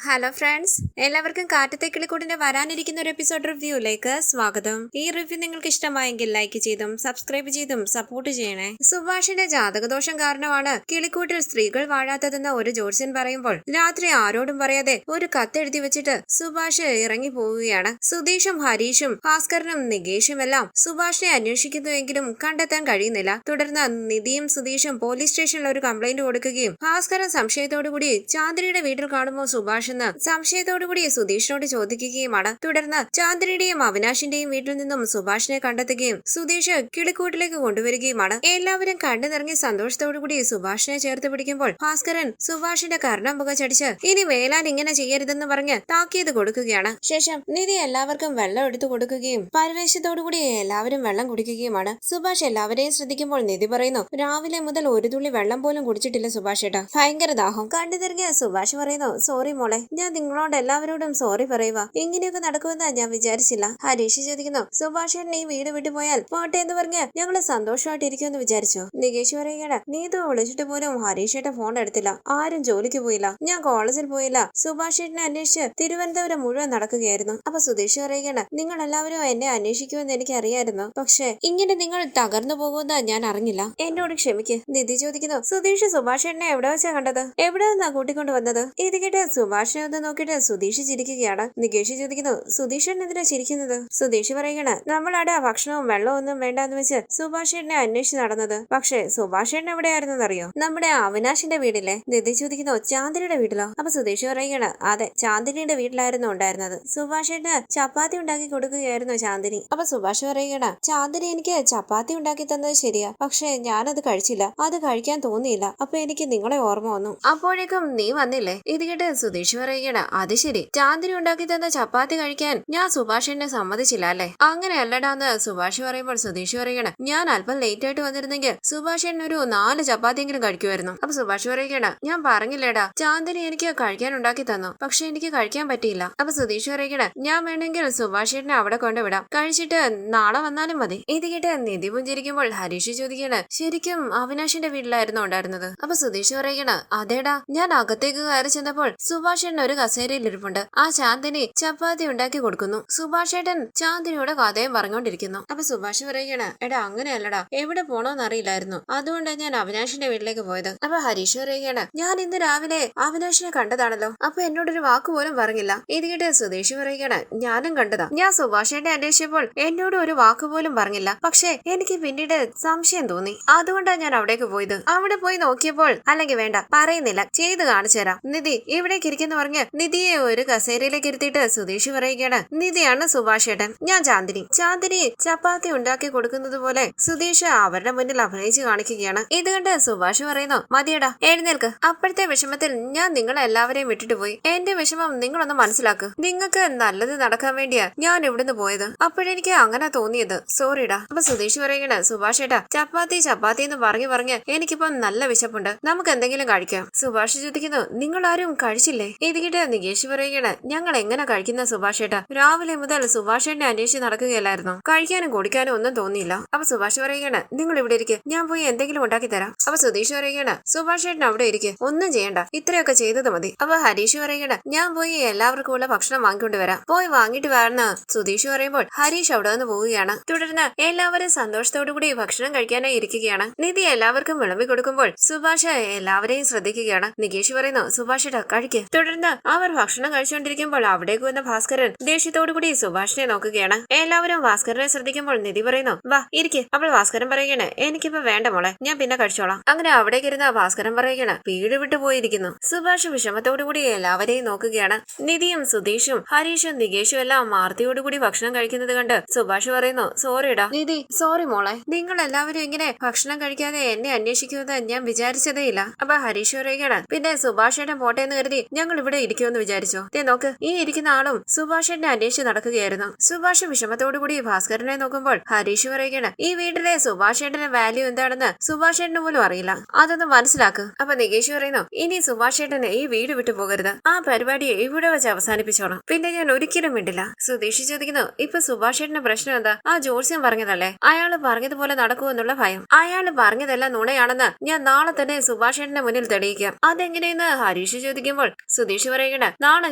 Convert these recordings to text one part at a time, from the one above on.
Hello friends, എല്ലാവർക്കും കാറ്റത്തെ കിളിക്കൂടിന്റെ വരാനിരിക്കുന്ന ഒരു എപ്പിസോഡ് റിവ്യൂയിലേക്ക് സ്വാഗതം. ഈ റിവ്യൂ നിങ്ങൾക്ക് ഇഷ്ടമായെങ്കിൽ ലൈക്ക് ചെയ്തും സബ്സ്ക്രൈബ് ചെയ്തും സപ്പോർട്ട് ചെയ്യണേ. സുഭാഷിന്റെ ജാതകദോഷം കാരണമാണ് കിളിക്കൂട്ടിൽ സ്ത്രീകൾ വാഴാത്തതെന്ന് ഒരു ജ്യോത്സ്യൻ പറയുമ്പോൾ രാത്രി ആരോടും പറയാതെ ഒരു കത്തെഴുതി വെച്ചിട്ട് സുഭാഷ് ഇറങ്ങി പോവുകയാണ്. സുധീഷും ഹരീഷും ഭാസ്കരനും നികേഷും എല്ലാം സുഭാഷിനെ അന്വേഷിക്കുന്നുവെങ്കിലും കണ്ടെത്താൻ കഴിയുന്നില്ല. തുടർന്ന് നിധിയും സുധീഷും പോലീസ് സ്റ്റേഷനിൽ ഒരു കംപ്ലൈന്റ് കൊടുക്കുകയും ഭാസ്കരൻ സംശയത്തോടുകൂടി ചാന്ദ്രിയുടെ വീട്ടിൽ കാണുമ്പോൾ സുഭാഷ് സംശയത്തോടുകൂടി സുധീഷിനോട് ചോദിക്കുകയുമാണ്. തുടർന്ന് ചാന്ദ്രിയുടെയും അവിനാശിന്റെയും വീട്ടിൽ നിന്നും സുഭാഷിനെ കണ്ടെത്തുകയും സുധീഷ് കിളിക്കൂട്ടിലേക്ക് കൊണ്ടുവരികയുമാണ്. എല്ലാവരും കണ്ടു നിറങ്ങി സന്തോഷത്തോടുകൂടി സുഭാഷിനെ ചേർത്ത് പിടിക്കുമ്പോൾ ഭാസ്കരൻ സുഭാഷിന്റെ കർണം പുകച്ചടിച്ച് ഇനി വേലാൻ ഇങ്ങനെ ചെയ്യരുതെന്ന് പറഞ്ഞ് താക്കീത് കൊടുക്കുകയാണ്. ശേഷം നിധി എല്ലാവർക്കും വെള്ളം എടുത്തു കൊടുക്കുകയും പരിവേശത്തോടുകൂടി എല്ലാവരും വെള്ളം കുടിക്കുകയുമാണ്. സുഭാഷ് എല്ലാവരെയും ശ്രദ്ധിക്കുമ്പോൾ നിധി പറയുന്നു, രാവിലെ മുതൽ ഒരു തുള്ളി വെള്ളം പോലും കുടിച്ചിട്ടില്ല സുഭാഷ് ഏട്ടാ, ഭയങ്കര ദാഹം. കണ്ടു നിറങ്ങിയ സുഭാഷ് പറയുന്നു, സോറി മോളെ, ഞാൻ നിങ്ങളോട് എല്ലാവരോടും സോറി പറയുക, ഇങ്ങനെയൊക്കെ നടക്കുമെന്ന് ഞാൻ വിചാരിച്ചില്ല. ഹരീഷ് ചോദിക്കുന്നു, സുഭാഷേട്ടൻ ഈ വീട് വിട്ടു പോയാൽ പോട്ടെ എന്ന് പറഞ്ഞ് ഞങ്ങള് സന്തോഷമായിട്ടിരിക്കുമെന്ന് വിചാരിച്ചോ? നികേഷ് പറയുകയാണ്, നീ ഇത് വിളിച്ചിട്ട് പോലും ഹരീഷേട്ടൻ ഫോൺ എടുത്തില്ല, ആരും ജോലിക്ക് പോയില്ല, ഞാൻ കോളേജിൽ പോയില്ല, സുഭാഷേട്ടനെ അന്വേഷിച്ച് തിരുവനന്തപുരം മുഴുവൻ നടക്കുകയായിരുന്നു. അപ്പൊ സുധീഷ് പറയുകയാണ്, നിങ്ങൾ എല്ലാവരും എന്നെ അന്വേഷിക്കുമെന്ന് എനിക്ക് അറിയായിരുന്നു, പക്ഷെ ഇങ്ങനെ നിങ്ങൾ തകർന്നു പോകുമെന്ന് ഞാൻ അറിഞ്ഞില്ല, എന്നോട് ക്ഷമിക്ക്. നിധി ചോദിക്കുന്നു, സുധീഷ് സുഭാഷേട്ടനെ എവിടെ വെച്ചാ കണ്ടത്, എവിടെ നിന്നാ കൂട്ടിക്കൊണ്ട് വന്നത്? ഇത് കേട്ട് സുഭാഷിനെ ഒന്ന് നോക്കിയിട്ട് സുധീഷ് ചിരിക്കുകയാണ്. നികേഷ് ചോദിക്കുന്നു, സുധീഷേട്ടൻ എന്തിനാ ചിരിക്കുന്നത്? സുധീഷ് പറയുകയാണ്, നമ്മളവിടെ ഭക്ഷണവും വെള്ളവും ഒന്നും വേണ്ടെന്ന് വെച്ച് സുഭാഷേട്ടനെ അന്വേഷിച്ച് നടന്നത്, പക്ഷെ സുഭാഷേട്ടൻ എവിടെയായിരുന്നു അറിയോ? നമ്മുടെ അവിനാശിന്റെ വീടില്ലേ? നിധി ചോദിക്കുന്നു, ചാന്ദിനിയുടെ വീട്ടിലോ? അപ്പൊ സുധീഷ് പറയുകയാണ്, അതെ, ചാന്ദിനിയുടെ വീട്ടിലായിരുന്നു ഉണ്ടായിരുന്നത്, സുഭാഷേട്ടന് ചപ്പാത്തി ഉണ്ടാക്കി കൊടുക്കുകയായിരുന്നു ചാന്ദിനി. അപ്പൊ സുഭാഷ് പറയുകയാണ്, ചാന്ദിനി എനിക്ക് ചപ്പാത്തി ഉണ്ടാക്കി തന്നത് ശരിയാ, പക്ഷെ ഞാനത് കഴിച്ചില്ല, അത് കഴിക്കാൻ തോന്നിയില്ല, അപ്പൊ എനിക്ക് നിങ്ങളെ ഓർമ്മ വന്നു, അപ്പോഴേക്കും നീ വന്നില്ലേ? ഇത് കേട്ട് സുധീഷ് പറയുകയാണ്, അത് ശരി, ചാന്ദിനി ഉണ്ടാക്കി തന്ന ചപ്പാത്തി കഴിക്കാൻ ഞാൻ സുഭാഷിനെ സമ്മതിച്ചില്ല അല്ലേ? അങ്ങനെയല്ലടാന്ന് സുഭാഷ് പറയുമ്പോൾ സുധീഷ് പറയുകയാണ്, ഞാൻ അല്പം ലേറ്റ് ആയിട്ട് വന്നിരുന്നെങ്കിൽ സുഭാഷേൻ ഒരു 4 ചപ്പാത്തിയെങ്കിലും കഴിക്കുമായിരുന്നു. അപ്പൊ സുഭാഷ് പറയുകയാണ്, ഞാൻ പറഞ്ഞില്ലേടാ, ചാന്ദിനി എനിക്ക് കഴിക്കാൻ ഉണ്ടാക്കി തന്നു, പക്ഷെ എനിക്ക് കഴിക്കാൻ പറ്റിയില്ല. അപ്പൊ സുധീഷ് പറയുകയാണ്, ഞാൻ വേണമെങ്കിൽ സുഭാഷേട്ടനെ അവിടെ കൊണ്ടുവിടാം, കഴിച്ചിട്ട് നാളെ വന്നാലും മതി. ഇത് കേട്ട് നിധി പുഞ്ചിരിക്കുമ്പോൾ ഹരീഷ് ചോദിക്കുകയാണ്, ശരിക്കും അവിനാശിന്റെ വീട്ടിലായിരുന്നു ഉണ്ടായിരുന്നത്? അപ്പൊ സുധീഷ് പറയുകയാണ്, അതേടാ, ഞാൻ അകത്തേക്ക് കയറി ചെന്നപ്പോൾ സുഭാഷേട്ടൻ ഒരു കസേരയിൽ ഇരിപ്പുണ്ട്, ആ ചാന്ദിനി ചപ്പാത്തി ഉണ്ടാക്കി കൊടുക്കുന്നു, സുഭാഷേട്ടൻ ചാന്ദിനിയുടെ കഥയും പറഞ്ഞുകൊണ്ടിരിക്കുന്നു. അപ്പൊ സുഭാഷ് പറയുകയാണ്, എടാ അങ്ങനെയല്ലടാ, എവിടെ പോണോന്ന് അറിയില്ലായിരുന്നു, അതുകൊണ്ടാണ് ഞാൻ അവിനാശിന്റെ വീട്ടിലേക്ക് പോയത്. അപ്പൊ ഹരീഷ് പറയുകയാണ്, ഞാൻ ഇന്ന് രാവിലെ അവിനാശിനെ കണ്ടതാണല്ലോ, അപ്പൊ എന്നോടൊരു വാക്ക് പോലും പറഞ്ഞില്ല. ഇത് കേട്ട് സുധീഷ് പറയുകയാണ്, ഞാനും കണ്ടതാ, ഞാൻ സുഭാഷേട്ടനെ അന്വേഷിച്ചപ്പോൾ എന്നോട് ഒരു വാക്ക് പോലും പറഞ്ഞില്ല, പക്ഷെ എനിക്ക് പിന്നീട് സംശയം തോന്നി, അതുകൊണ്ടാണ് ഞാൻ അവിടേക്ക് പോയത്. അവിടെ പോയി നോക്കിയപ്പോൾ, അല്ലെങ്കിൽ വേണ്ട പറയുന്നില്ല, ചെയ്ത് കാണിച്ചു തരാം, നിധി ഇവിടേക്ക് ഇരിക്കുന്നു പറഞ്ഞ് നിധിയെ ഒരു കസേരയിലേക്ക് ഇരുത്തിയിട്ട് സുധീഷ് പറയുകയാണ്, നിധിയാണ് സുഭാഷേട്ടൻ, ഞാൻ ചാന്ദിനി. ചാന്ദിനി ചപ്പാത്തി ഉണ്ടാക്കി കൊടുക്കുന്നത് പോലെ സുധീഷ് അവരുടെ മുന്നിൽ അഭിനയിച്ച് കാണിക്കുകയാണ്. ഇത് കണ്ട് സുഭാഷ് പറയുന്നു, മതിയടാ, എഴുന്നേൽക്ക്, അപ്പോഴത്തെ വിഷമത്തിൽ ഞാൻ നിങ്ങളെല്ലാവരെയും വിട്ടിട്ട് പോയി, എന്റെ വിഷമം നിങ്ങളൊന്ന് മനസ്സിലാക്ക്, നിങ്ങൾക്ക് നല്ലത് നടക്കാൻ വേണ്ടിയാ ഞാൻ ഇവിടുന്ന് പോയത്, അപ്പോഴെനിക്ക് അങ്ങനെ തോന്നിയത്, സോറിടാ. അപ്പൊ സുധീഷ് പറയുകയാണ്, സുഭാഷേട്ടാ, ചപ്പാത്തി ചപ്പാത്തി എന്ന് പറഞ്ഞ് എനിക്കിപ്പം നല്ല വിശപ്പുണ്ട്, നമുക്ക് എന്തെങ്കിലും കഴിക്കാം. സുഭാഷ് ചോദിക്കുന്നു, നിങ്ങൾ ആരും കഴിച്ചില്ലേ? ഇത് കേട്ട് നികേഷ് പറയുകയാണ്, ഞങ്ങൾ എങ്ങനെ കഴിക്കുന്ന സുഭാഷേട്ടാ, രാവിലെ മുതൽ സുഭാഷേട്ടനെ അന്വേഷിച്ച് നടക്കുകയല്ലായിരുന്നു, കഴിക്കാനും കുടിക്കാനും ഒന്നും തോന്നിയില്ല. അപ്പൊ സുഭാഷ് പറയുകയാണ്, നിങ്ങൾ ഇവിടെ ഇരിക്കും, ഞാൻ പോയി എന്തെങ്കിലും ഉണ്ടാക്കി തരാം. അപ്പൊ സുധീഷ് പറയുകയാണ്, സുഭാഷേട്ടൻ അവിടെ ഇരിക്കും, ഒന്നും ചെയ്യണ്ട, ഇത്രയൊക്കെ ചെയ്തത് മതി. അപ്പൊ ഹരീഷ് പറയുകയാണ്, ഞാൻ പോയി എല്ലാവർക്കും ഉള്ള ഭക്ഷണം വാങ്ങിക്കൊണ്ട് വരാം, പോയി വാങ്ങിട്ട് വരണ. സുധീഷ് പറയുമ്പോൾ ഹരീഷ് അവിടെ നിന്ന് പോവുകയാണ്. തുടർന്ന് എല്ലാവരും സന്തോഷത്തോടു കൂടി ഭക്ഷണം കഴിക്കാനായി ഇരിക്കുകയാണ്. നിധി എല്ലാവർക്കും വിളമ്പി കൊടുക്കുമ്പോൾ സുഭാഷ് എല്ലാവരെയും ശ്രദ്ധിക്കുകയാണ്. നികേഷ് പറയുന്നു, സുഭാഷേട്ടാ കഴിക്ക്. തുടർന്ന് അവർ ഭക്ഷണം കഴിച്ചുകൊണ്ടിരിക്കുമ്പോൾ അവിടേക്ക് വന്ന ഭാസ്കരൻ ദേഷ്യത്തോടു കൂടി സുഭാഷിനെ നോക്കുകയാണ്. എല്ലാവരും ഭാസ്കരനെ ശ്രദ്ധിക്കുമ്പോൾ നിധി പറയുന്നു, വാ ഇരിക്ക്. അപ്പോൾ ഭാസ്കരൻ പറയുകയാണ്, എനിക്കിപ്പോ വേണ്ട മോളെ, ഞാൻ പിന്നെ കഴിച്ചോളാം. അങ്ങനെ അവിടേക്ക് ഇരുന്ന ഭാസ്കരൻ പറയുകയാണ്, വീട് വിട്ടു പോയിരിക്കുന്നു. സുഭാഷ് വിഷമത്തോടുകൂടി എല്ലാവരെയും നോക്കുകയാണ്. നിധിയും സുധീഷും ഹരീഷും നികേഷും എല്ലാം ആർത്തിയോടുകൂടി ഭക്ഷണം കഴിക്കുന്നത് കണ്ട് സുഭാഷ് പറയുന്നു, സോറിടാ. നിധി, സോറി മോളെ, നിങ്ങൾ എല്ലാവരും ഇങ്ങനെ ഭക്ഷണം കഴിക്കാതെ എന്നെ അന്വേഷിക്കുമെന്ന് ഞാൻ വിചാരിച്ചതേ ഇല്ല. അപ്പൊ ഹരീഷ് പറയുകയാണ്, പിന്നെ സുഭാഷേട്ടൻ പോട്ടെ എന്ന് കരുതി ഞങ്ങൾ ഇവിടെ ഇരിക്കുമെന്ന് വിചാരിച്ചോ? നോക്ക്, ഈ ഇരിക്കുന്ന ആളും സുഭാഷേട്ടനെ അന്വേഷിച്ച് നടക്കുകയായിരുന്നു. സുഭാഷ് വിഷമത്തോടുകൂടി ഭാസ്കരനെ നോക്കുമ്പോൾ ഹരീഷ് പറയുകയാണ്, ഈ വീട്ടിലെ സുഭാഷേട്ടന്റെ വാല്യൂ എന്താണെന്ന് സുഭാഷേട്ടന് പോലും അറിയില്ല, അതൊന്ന് മനസ്സിലാക്ക്. അപ്പൊ നികേഷ് പറയുന്നു, ഇനി സുഭാഷേട്ടന് ഈ വീട് വിട്ടു പോകരുത്, ആ പരിപാടി ഇവിടെ വെച്ച് അവസാനിപ്പിച്ചോണം, പിന്നെ ഞാൻ ഒരിക്കലും വിടില്ല. സുധീഷ് ചോദിക്കുന്നു, ഇപ്പൊ സുഭാഷേട്ടന്റെ പ്രശ്നം എന്താ? ആ ജോത്സ്യം പറഞ്ഞതല്ലേ, അയാള് പറഞ്ഞതുപോലെ നടക്കുമെന്നുള്ള ഭയം, അയാള് പറഞ്ഞതെല്ലാം നുണയാണെന്ന് ഞാൻ നാളെ തന്നെ സുഭാഷേട്ടന്റെ മുന്നിൽ തെളിയിക്കാം, അതെങ്ങനെയെന്ന് ഹരീഷ് ചോദിക്കുമ്പോൾ സുധീഷ് പറയുകയാണ് നാളെ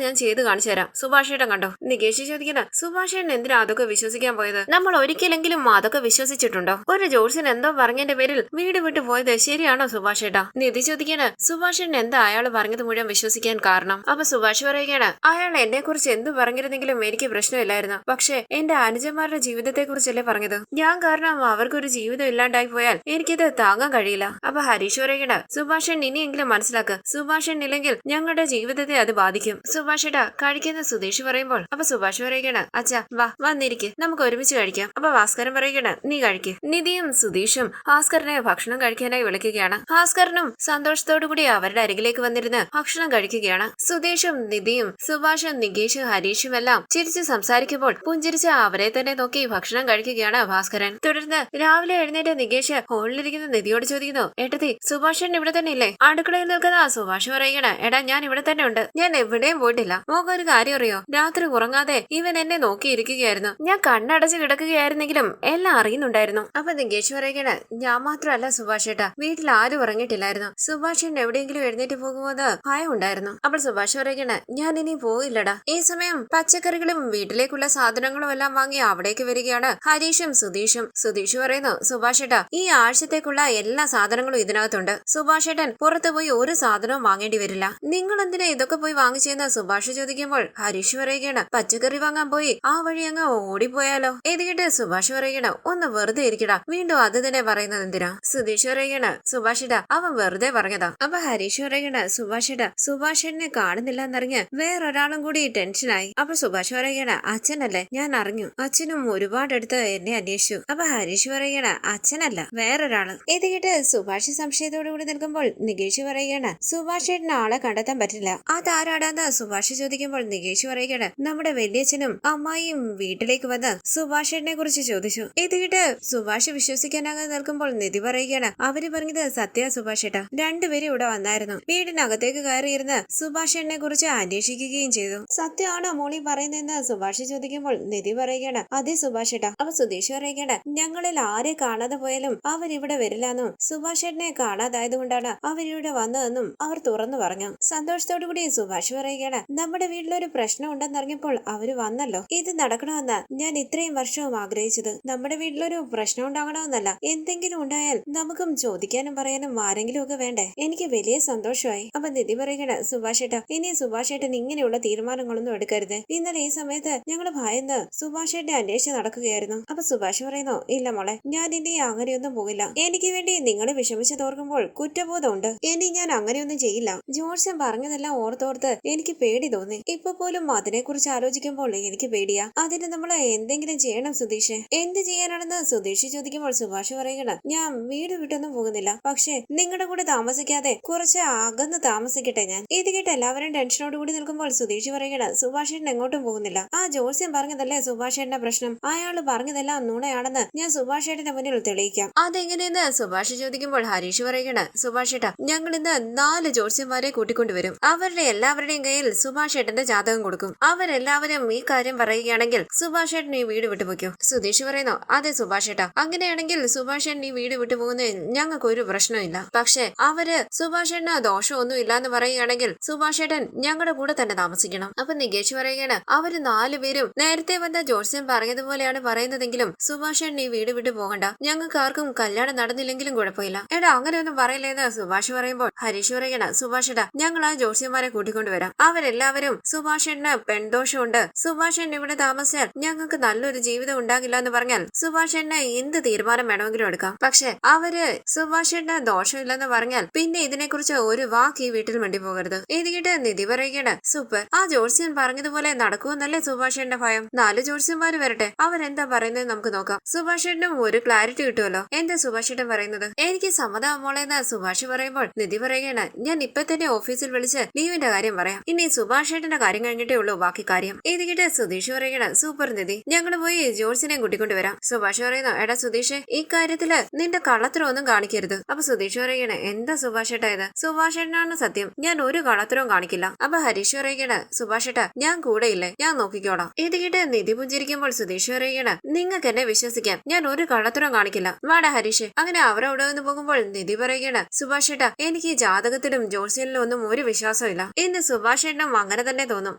ഞാൻ ചെയ്ത് കാണിച്ചു തരാം. സുഭാഷേട്ടൻ കണ്ടോ? നികേഷ് ചോദിക്കുന്ന സുഭാഷേട്ടൻ എന്തിനാ അതൊക്കെ വിശ്വസിക്കാൻ പോയത്? നമ്മൾ ഒരിക്കലെങ്കിലും അതൊക്കെ വിശ്വസിച്ചിട്ടുണ്ടോ? ഒരു ജോത്സ്യൻ എന്തോ പറഞ്ഞതിന്റെ പേരിൽ വീട് വിട്ടു പോയത് ശരിയാണോ സുഭാഷേട്ടാ? നിധി ചോദിക്കാണ് സുഭാഷേട്ടൻ എന്താ അയാൾ പറഞ്ഞത് മുഴുവൻ വിശ്വസിക്കാൻ കാരണം? അപ്പൊ സുഭാഷ് പറയുകയാണ് അയാൾ എന്നെ കുറിച്ച് എന്ത് പറഞ്ഞിരുന്നെങ്കിലും എനിക്ക് പ്രശ്നമില്ലായിരുന്നു. പക്ഷെ എന്റെ അനുജന്മാരുടെ ജീവിതത്തെ കുറിച്ചല്ലേ പറഞ്ഞത്. ഞാൻ കാരണം അവർക്കൊരു ജീവിതം ഇല്ലാണ്ടായി പോയാൽ എനിക്കിത് താങ്ങാൻ കഴിയില്ല. അപ്പൊ ഹരീഷ് പറയുകയാണ് സുഭാഷൻ ഇനിയെങ്കിലും മനസ്സിലാക്കുക. സുഭാഷൻ ഇല്ലെങ്കിൽ ഞങ്ങളുടെ ജീവിതത്തെ അത് ബാധിക്കും. സുഭാഷേട്ടാ കഴിക്കുന്ന സുധീഷ് പറയുമ്പോൾ അപ്പൊ സുഭാഷ് പറയുകയാണ് അച്ഛാ വന്നിരിക്ക്, നമുക്ക് ഒരുമിച്ച് കഴിക്കാം. അപ്പൊ ഭാസ്കരൻ പറയുകയാണ് നീ കഴിക്ക്. നിധിയും സുധീഷും ഭാസ്കരനെ ഭക്ഷണം കഴിക്കാനായി വിളിക്കുകയാണ്. ഭാസ്കരനും സന്തോഷത്തോടുകൂടി അവരുടെ അരികിലേക്ക് വന്നിരുന്ന് ഭക്ഷണം കഴിക്കുകയാണ്. സുധീഷും നിധിയും സുഭാഷും നികേഷും ഹരീഷും എല്ലാം ചിരിച്ച് സംസാരിക്കുമ്പോൾ പുഞ്ചിരിച്ച് അവരെ തന്നെ നോക്കി ഭക്ഷണം കഴിക്കുകയാണ് ഭാസ്കരൻ. തുടർന്ന് രാവിലെ എഴുന്നേറ്റ് നികേഷ് ഹോളിലിരിക്കുന്ന നിധിയോട് ചോദിക്കുന്നു ഏട്ടത്തി സുഭാഷൻ ഇവിടെ തന്നെ ഇല്ലേ? അടുക്കളയിൽ നിൽക്കുന്ന സുഭാഷ് പറയുകയാണ് എടാ ഞാൻ ഇവിടെ തന്നെ ഉണ്ട്, ഞാൻ എവിടെയും പോയിട്ടില്ല. മോക്ക് ഒരു കാര്യം അറിയോ? രാത്രി ഉറങ്ങാതെ ഇവൻ എന്നെ നോക്കിയിരിക്കുകയായിരുന്നു. ഞാൻ കണ്ണടച്ച് കിടക്കുകയായിരുന്നെങ്കിലും എല്ലാം അറിയുന്നുണ്ടായിരുന്നു. അപ്പൊ നികേഷ് പറയുകയാണ് ഞാൻ മാത്രമല്ല സുഭാഷേട്ടാ, വീട്ടിൽ ആരും ഉറങ്ങിയിട്ടില്ലായിരുന്നു. സുഭാഷൻ എവിടെയെങ്കിലും എഴുന്നേറ്റ് പോകുമെന്ന് ഭയം ഉണ്ടായിരുന്നു. അപ്പോൾ സുഭാഷ് പറയുകയാണ് ഞാൻ ഇനി പോയില്ലടാ. ഈ സമയം പച്ചക്കറികളും വീട്ടിലേക്കുള്ള സാധനങ്ങളും എല്ലാം വാങ്ങി അവിടേക്ക് വരികയാണ് ഹരീഷും സുധീഷും. സുധീഷ് പറയുന്നു സുഭാഷേട്ടാ ഈ ആഴ്ചത്തേക്കുള്ള എല്ലാ സാധനങ്ങളും ഇതിനകത്തുണ്ട്. സുഭാഷേട്ടൻ പുറത്തു പോയി ഒരു സാധനവും വാങ്ങേണ്ടി വരില്ല. നിങ്ങൾ എന്തിനാ ഇതൊക്കെ പോയി വാങ്ങിച്ചെന്ന് സുഭാഷ് ചോദിക്കുമ്പോൾ ഹരീഷ് പറയുകയാണ് പച്ചക്കറി വാങ്ങാൻ പോയി ആ വഴി അങ്ങ് ഓടിപ്പോയാലോ? ഇത് കേട്ട് സുഭാഷ് പറയുകയാണ് ഒന്ന് വെറുതെ ഇരിക്കടാ, വീണ്ടും അത് തന്നെ പറയുന്നത് എന്തിനാ? സുധീഷ് പറയുകയാണ് സുഭാഷേട്ടാ അവൻ വെറുതെ പറഞ്ഞതാ. അപ്പൊ ഹരീഷ് പറയുകയാണ് സുഭാഷേട്ടാ സുഭാഷേട്ടനെ കാണുന്നില്ല എന്നറിഞ്ഞ് വേറൊരാളും കൂടി ടെൻഷനായി. അപ്പൊ സുഭാഷ് പറയുകയാണ് അച്ഛനല്ലേ, ഞാൻ അറിഞ്ഞു. അച്ഛനും ഒരുപാടെടുത്ത് എന്നെ അന്വേഷിച്ചു. അപ്പൊ ഹരീഷ് പറയുകയാണ് അച്ഛനല്ല വേറൊരാള്. ഇത് കേട്ട് സുഭാഷ് സംശയത്തോടു കൂടി നിൽക്കുമ്പോൾ നികേഷ് പറയുകയാണ് സുഭാഷേട്ടന് ആളെ കണ്ടെത്താൻ പറ്റില്ല. അതാരാടാന്ന് സുഭാഷ് ചോദിക്കുമ്പോൾ നികേഷ് പറയുകയാണ് നമ്മുടെ വലിയച്ഛനും അമ്മായിയും വീട്ടിലേക്ക് വന്ന് സുഭാഷേട്ടനെ കുറിച്ച് ചോദിച്ചു. ഇത് കേട്ട് സുഭാഷ് വിശ്വസിക്കാനാകാതെ നിൽക്കുമ്പോൾ നിധി പറയുകയാണ് അവര് പറഞ്ഞത് സത്യ സുഭാഷേട്ടാ, രണ്ടുപേരും ഇവിടെ വന്നായിരുന്നു. വീടിനകത്തേക്ക് കയറിയിരുന്ന് സുഭാഷേട്ടനെ കുറിച്ച് അന്വേഷിക്കുകയും ചെയ്തു. സത്യമാണോ മോളി പറയുന്നതെന്ന് സുഭാഷ് ചോദിക്കുമ്പോൾ നിധി പറയുകയാണ് അതെ സുഭാഷേട്ടാ. അപ്പൊ സുധീഷ് പറയുകയാണ് ഞങ്ങളിൽ ആരെ കാണാതെ പോയാലും അവരിവിടെ വരില്ലെന്നും സുഭാഷേട്ടനെ കാണാതായതുകൊണ്ടാണ് അവരിവിടെ വന്നതെന്നും അവർ തുറന്നു പറഞ്ഞു. സന്തോഷത്തോടുകൂടി സുഭാഷ് പറയുകയാണ് നമ്മുടെ വീട്ടിലൊരു പ്രശ്നം ഉണ്ടെന്നറിഞ്ഞപ്പോൾ അവര് വന്നല്ലോ. ഇത് നടക്കണമെന്ന് ഞാൻ ഇത്രയും വർഷവും ആഗ്രഹിച്ചത്. നമ്മുടെ വീട്ടിലൊരു പ്രശ്നം ഉണ്ടാകണമെന്നല്ല, എന്തെങ്കിലും ഉണ്ടായാൽ നമുക്കും ചോദിക്കാനും പറയാനും ആരെങ്കിലും ഒക്കെ വേണ്ടേ. എനിക്ക് വലിയ സന്തോഷമായി. അപ്പൊ നിധി പറയുകയാണ് സുഭാഷേട്ടാ ഇനി സുഭാഷേട്ടൻ ഇങ്ങനെയുള്ള തീരുമാനങ്ങളൊന്നും എടുക്കരുത്. ഇന്നലെ ഈ സമയത്ത് ഞങ്ങൾ ഭയന്ന് സുഭാഷേട്ടനെ അന്വേഷിച്ച് നടക്കുകയായിരുന്നു. അപ്പൊ സുഭാഷ് പറയുന്നു ഇല്ല മോളെ, ഞാൻ ഇനി അങ്ങനെയൊന്നും പോകില്ല. എനിക്ക് വേണ്ടി നിങ്ങൾ വിഷമിച്ചതോർക്കുമ്പോൾ കുറ്റബോധമുണ്ട്. ഇനി ഞാൻ അങ്ങനെയൊന്നും ചെയ്യില്ല. ജോർജൻ പറഞ്ഞതെല്ലാം ഓർത്തോർത്ത് എനിക്ക് പേടി തോന്നി. ഇപ്പൊ പോലും അതിനെ കുറിച്ച് ആലോചിക്കുമ്പോൾ എനിക്ക് പേടിയാ. അതിന് നമ്മൾ എന്തെങ്കിലും ചെയ്യണം സുധീഷ്. എന്ത് ചെയ്യാനാണെന്ന് സുധീഷ് ചോദിക്കുമ്പോൾ സുഭാഷ് പറയുകയാണ് ഞാൻ വീട് വിട്ടൊന്നും പോകുന്നില്ല, പക്ഷെ നിങ്ങളുടെ കൂടെ താമസിക്കാതെ കുറച്ച് അകന്ന് താമസിക്കട്ടെ ഞാൻ. ഇത് കേട്ട് എല്ലാവരും ടെൻഷനോട് കൂടി നിൽക്കുമ്പോൾ സുധീഷ് പറയുകയാണ് സുഭാഷേട്ടൻ എങ്ങോട്ടും പോകുന്നില്ല. ആ ജോർജൻ പറഞ്ഞതല്ലേ സുഭാഷേട്ടന്റെ പ്രശ്നം, അയാള് പറഞ്ഞതെല്ലാം നുണയാണെന്ന് ഞാൻ സുഭാഷേട്ടന്റെ മുന്നിൽ തെളിയിക്കാം. അതെങ്ങനെയെന്ന് സുഭാഷ് ചോദിക്കുമ്പോൾ ഹരീഷ് പറയുകയാണ് സുഭാഷേട്ടാ ഞങ്ങൾ ഇന്ന് 4 ജോത്സ്യന്മാരെ കൂട്ടിക്കൊണ്ടുവരും. അവരുടെ എല്ലാവരുടെയും കയ്യിൽ സുഭാഷേട്ടന്റെ ജാതകം കൊടുക്കും. അവരെല്ലാവരും ഈ കാര്യം പറയുകയാണെങ്കിൽ സുഭാഷേട്ടൻ ഈ വീട് വിട്ടുപോയിക്കോ. സുധീഷ് പറയുന്നു അതെ സുഭാഷേട്ടാ, അങ്ങനെയാണെങ്കിൽ സുഭാഷേട്ടൻ ഈ വീട് വിട്ടുപോകുന്നതിൽ ഞങ്ങൾക്ക് ഒരു പ്രശ്നമില്ല. പക്ഷെ അവര് സുഭാഷേട്ടന് ദോഷമൊന്നും ഇല്ലാന്ന് പറയുകയാണെങ്കിൽ സുഭാഷേട്ടൻ ഞങ്ങളുടെ കൂടെ തന്നെ താമസിക്കണം. അപ്പൊ നികേഷ് പറയുകയാണ് അവര് 4 പേരും നേരത്തെ വന്ന ജോത്സ്യൻ പറഞ്ഞതുപോലെയാണ് പറയുന്നതെങ്കിലും സുഭാഷേട്ടൻ ഈ വീട് വിട്ടു പോകണ്ട. ഞങ്ങൾക്ക് ആർക്കും കല്യാണം നടന്നില്ലെങ്കിലും കുഴപ്പമില്ല. എടാ അങ്ങനെയൊന്നും പറയില്ലേന്ന് സുഭാഷ് പറയുമ്പോൾ ഹരീഷ് പറയണം സുഭാഷേട്ടാ ഞങ്ങൾ ആ ജോത്സ്യന്മാരെ കൂട്ടിക്കൊണ്ടുവരാം. അവരെല്ലാവരും സുഭാഷേട്ടന് പെൺദോഷമുണ്ട്, സുഭാഷേട്ടൻ ഇവിടെ താമസിച്ചാൽ ഞങ്ങൾക്ക് നല്ലൊരു ജീവിതം ഉണ്ടാകില്ല എന്ന് പറഞ്ഞാൽ സുഭാഷേട്ടന് എന്ത് തീരുമാനം വേണമെങ്കിലും എടുക്കാം. പക്ഷെ അവര് സുഭാഷേട്ടന് ദോഷമില്ലെന്ന് പറഞ്ഞാൽ പിന്നെ ഇതിനെക്കുറിച്ച് ഒരു വാക്ക് ഈ വീട്ടിൽ വേണ്ടി പോകരുത്. ഇത് കേട്ട് നിധി പറയുകയാണ് സൂപ്പർ, ആ ജോത്സ്യൻ പറഞ്ഞതുപോലെ നടക്കുമെന്നല്ലേ സുഭാഷേട്ടന്റെ ഭയം. 4 ജോത്സ്യന്മാര് വരട്ടെ, അവരെന്താ പറയുന്നത് നമുക്ക് നോക്കാം. സുഭാഷേട്ടനും ഒരു ക്ലാരിറ്റി കിട്ടുമല്ലോ. എന്താ സുഭാഷേട്ടൻ പറയുന്നത്? എനിക്ക് സമ്മതമാമോളെന്ന് സുഭാഷ് പറയുമ്പോൾ നിധി പറയുകയാണ് ഞാൻ ഇപ്പൊ തന്നെ ഓഫീസിൽ വിളിച്ച് ലീവിന്റെ കാര്യം പറയാം. ഇനി സുഭാഷേട്ടന്റെ കാര്യം കഴിഞ്ഞിട്ടേ ഉള്ളൂ ബാക്കി കാര്യം. ഇത് കേട്ട് സുധീഷ് പറയുകയാണ് സൂപ്പർ നിധി, ഞങ്ങൾ പോയി ജോർജിനെ കൂട്ടിക്കൊണ്ടുവരാം. സുഭാഷ് പറയുന്നു എടാ സുധീഷ് ഈ കാര്യത്തില് നിന്റെ കള്ളത്തരം ഒന്നും കാണിക്കരുത്. അപ്പൊ സുധീഷ് പറയുകയാണ് എന്താ സുഭാഷേട്ടാ ഇത്? സുഭാഷേട്ടനാണ് സത്യം, ഞാൻ ഒരു കള്ളത്തരവും കാണിക്കില്ല. അപ്പൊ ഹരീഷ് പറയുകയാണ് സുഭാഷേട്ടാ ഞാൻ കൂടെ ഇല്ലേ, ഞാൻ നോക്കിക്കോളാം. ഇത് കേട്ട് നിധി പുഞ്ചിരിക്കുമ്പോൾ സുധീഷ് പറയുകയാണ് നിങ്ങൾക്ക് എന്നെ വിശ്വസിക്കാം, ഞാൻ ഒരു കള്ളത്തരവും കാണിക്കില്ല. വാടാ ഹരീഷ്. അങ്ങനെ അവരവിടെ നിന്ന് പോകുമ്പോൾ നിധി പറയുകയാണ് സുഭാഷേട്ടാ എനിക്ക് ഈ ജാതകത്തിലും ജോത്സ്യനിലും ഒന്നും ഒരു വിശ്വാസമില്ല. ഇന്ന് സുഭാഷ് ഏട്ടനും അങ്ങനെ തന്നെ തോന്നും,